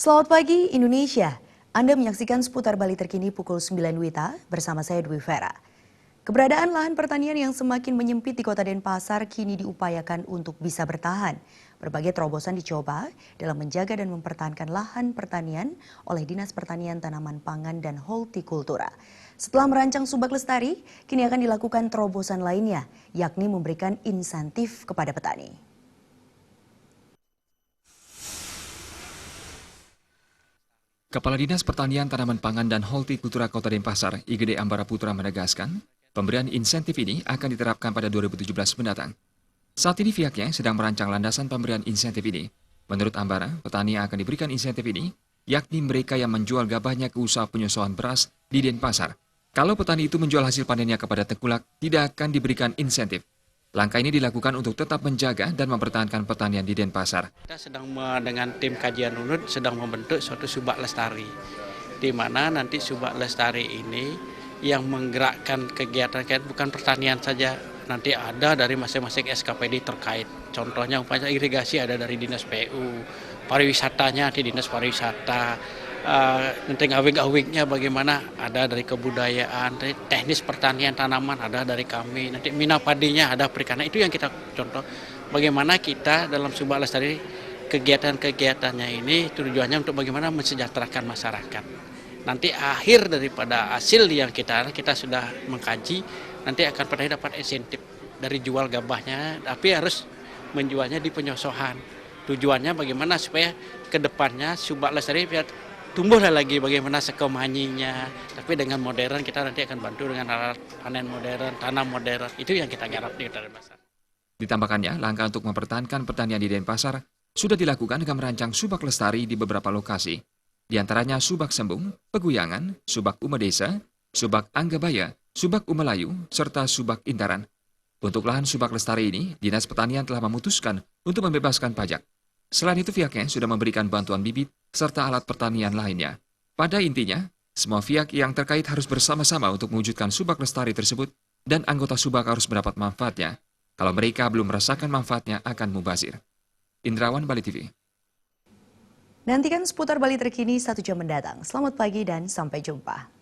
Selamat pagi Indonesia. Anda menyaksikan seputar Bali terkini pukul 9 WITA bersama saya Dwi Vera. Keberadaan lahan pertanian yang semakin menyempit di Kota Denpasar kini diupayakan untuk bisa bertahan. Berbagai terobosan dicoba dalam menjaga dan mempertahankan lahan pertanian oleh Dinas Pertanian Tanaman Pangan dan Hortikultura. Setelah merancang Subak Lestari, kini akan dilakukan terobosan lainnya, yakni memberikan insentif kepada petani. Kepala Dinas Pertanian Tanaman Pangan dan Hortikultura Kota Denpasar, IGD Ambara Putra menegaskan, pemberian insentif ini akan diterapkan pada 2017 mendatang. Saat ini pihaknya sedang merancang landasan pemberian insentif ini. Menurut Ambara, petani yang akan diberikan insentif ini, yakni mereka yang menjual gabahnya ke usaha penyusuan beras di Denpasar. Kalau petani itu menjual hasil panennya kepada tengkulak, tidak akan diberikan insentif. Langkah ini dilakukan untuk tetap menjaga dan mempertahankan pertanian di Denpasar. Kita sedang dengan tim kajian UNUD sedang membentuk suatu Subak Lestari, di mana nanti Subak Lestari ini yang menggerakkan kegiatan bukan pertanian saja, nanti ada dari masing-masing SKPD terkait. Contohnya umpamanya irigasi ada dari Dinas PU, pariwisatanya di Dinas Pariwisata, nanti ngawik-ngawiknya bagaimana ada dari kebudayaan, teknis pertanian tanaman ada dari kami, nanti mina padinya ada perikanan, itu yang kita contoh bagaimana kita dalam Subak Lestari kegiatan-kegiatannya ini tujuannya untuk bagaimana mensejahterakan masyarakat. Nanti akhir daripada hasil yang kita sudah mengkaji, nanti akan pada dapat insentif dari jual gabahnya, tapi harus menjualnya di penyosohan. Tujuannya bagaimana supaya kedepannya Subak Lestari tumbuhlah lagi bagaimana sekomanyinya, tapi dengan modern kita nanti akan bantu dengan alat panen modern, tanam modern, itu yang kita garap di Denpasar. Ditambahkannya, langkah untuk mempertahankan pertanian di Denpasar sudah dilakukan dengan merancang Subak Lestari di beberapa lokasi. Di antaranya Subak Sembung, Peguyangan, Subak Umedesa, Subak Anggabaya, Subak Umelayu, serta Subak Intaran. Untuk lahan Subak Lestari ini, Dinas Pertanian telah memutuskan untuk membebaskan pajak. Selain itu pihaknya sudah memberikan bantuan bibit serta alat pertanian lainnya. Pada intinya, semua pihak yang terkait harus bersama-sama untuk mewujudkan Subak Lestari tersebut dan anggota Subak harus mendapat manfaatnya. Kalau mereka belum merasakan manfaatnya akan mubazir. Indrawan, Bali TV. Nantikan seputar Bali terkini 1 jam mendatang. Selamat pagi dan sampai jumpa.